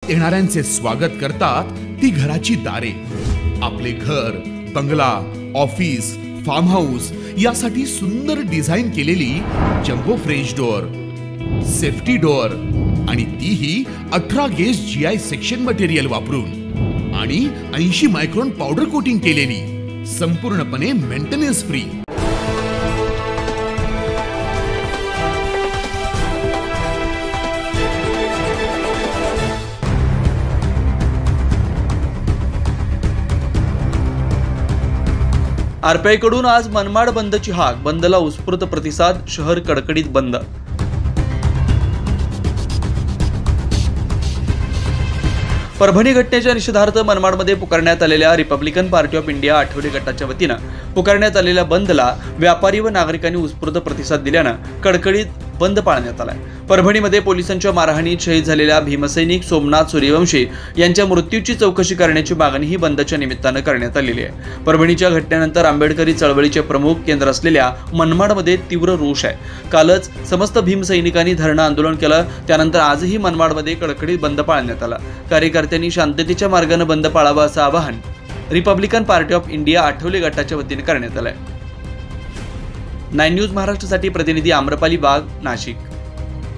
येणाऱ्यांचे स्वागत करतात ती घराची दारे। आपले घर, बंगला, ऑफिस, फार्म हाऊस यासाठी सुंदर डिझाईन केलेली jumbo French door, safety door आणि तीही 18 गेज GI सेक्शन मटेरियल वापरून आणि 80 मायक्रॉन पावडर कोटिंग केलेली, संपूर्णपणे मेंटेनन्स फ्री। RPI कडून आज मनमाड बंदची हाक, बंदला उत्स्फूर्त प्रतिसाद, शहर कडकडीत बंद। परभणी घटनेच्या निषेधार्थ मनमाडमध्ये पुकारण्यात आलेल्या Republican party of India Athawale गटाच्या वतीनं पुकारण्यात आलेल्या बंदला व्यापारी व नागरिकांनी उत्स्फूर्त प्रतिसाद दिल्यानं कडकडीत बंद पाळण्यात आलाय। परभणीमध्ये पोलिसांच्या मारहाणीत शहीद झालेल्या भीमसैनिक सोमनाथ सूर्यवंशी यांच्या मृत्यूची चौकशी करण्याची मागणी ही बंदच्या निमित्तानं करण्यात आलेली आहे। परभणीच्या घटनेनंतर आंबेडकरी चळवळीचे प्रमुख केंद्र असलेल्या मनमाडमध्ये तीव्र रोष आहे। कालच समस्त भीमसैनिकांनी धरणं आंदोलन केलं, त्यानंतर आजही मनमाडमध्ये कडकडीत बंद पाळण्यात आला। कार्यकर्त्यांनी शांततेच्या मार्गाने बंद पाळावा असं आवाहन Republican party of India Athawale गटाच्या वतीने करण्यात आलंय। 9 न्यूज महाराष्ट्रासाठी प्रतिनिधी आम्रपाली वाघ, नाशिक।